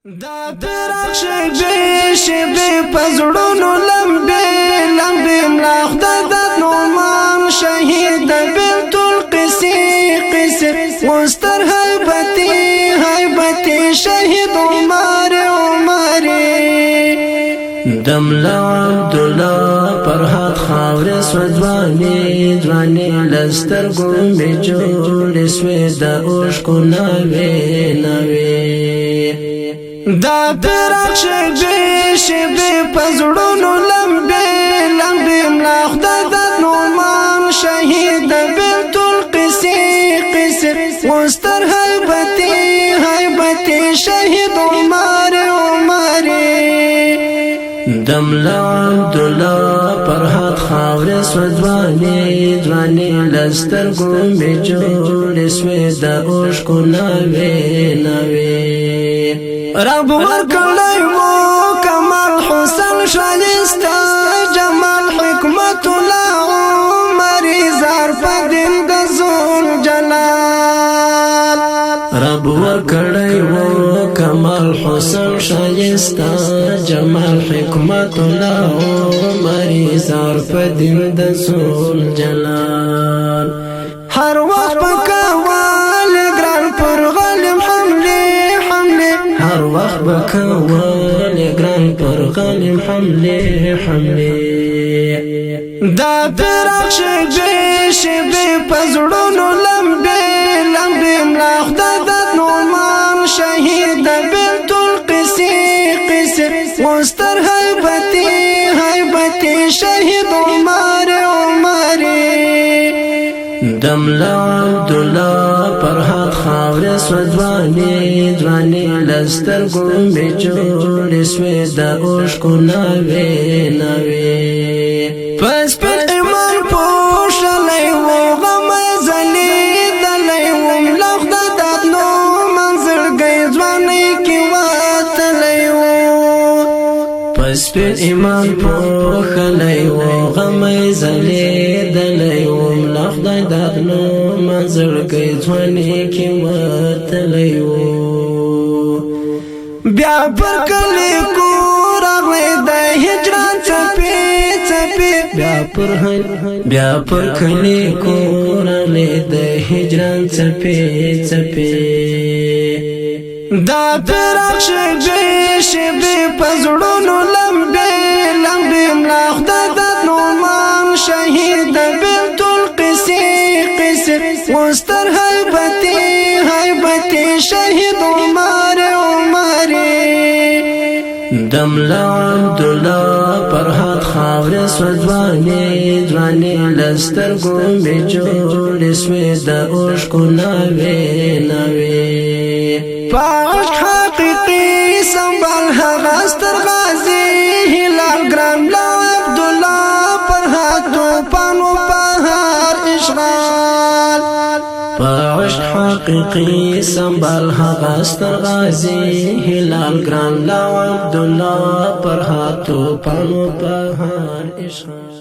دا درخ شبه پزړونو لمبه ملاخ د نومان شهید بیت القسی وستر هیبتی شهید عمر دملا عبدالله فرحات خاور سوځواني لستر ګومې جوړ سوې د اوښکو ناوې دا درخ شبه پزړونو لمبه ملاخ د نومان شهید بیت القسی وستر هیبتی شهید عمر دملا عبدالله فرحات خاور سوځواني لستر ګومې جوړ سوې د اوښکو ناوې رب ورکړی وو کمال حسن شایسته جمال حکمت الله عمر زار په دین د زول جلال رب ورکړی وو کمال حسن شایسته جمال حکمت الله عمر زار په دین د زول جلال هر وخت پکوال ګران پر غلم هر وقت بکوال گران پر غلیم حمله دا درخ شبه پزړونو لمبه ملاخ د نومان شهید بیت القسی وستر هیبتی شهید عمر دملا عبدالله فرحات خاور سوځواني لستر ګومې جوړ سوې د اوښکو ناوې پس پر ایمان پوښلی وو غم ځلېدلی وم لخ د دادنو منظرګۍ ځوانۍ کې وتلی وو پس پر ایمان پوښلی وو غم ځلېدلی وم لخ د دادنو منظرګۍ ځوانۍ کې وتلی وو بیا پر کلی کور راغلی د هجران څپې بیا پر کلی کور راغلی د هجران څپې دا درخ شبه پزړونو لمبه ملاخ د نومان شهید بیت القسی وستر هیبتی شهید عمر دملا عبدالله فرحات خاور سوځواني لستر ګومې جوړ سوې د اوښکو ناوې پاش حقیقي سنبال هغه ستر غازي هلال ګران لا عبدالله فرحات توپانو بهار اشغال پاش حقیقي سنبال هغه ستر غازي هلال ګران لا عبدالله فرحات توپانو بهار اشغال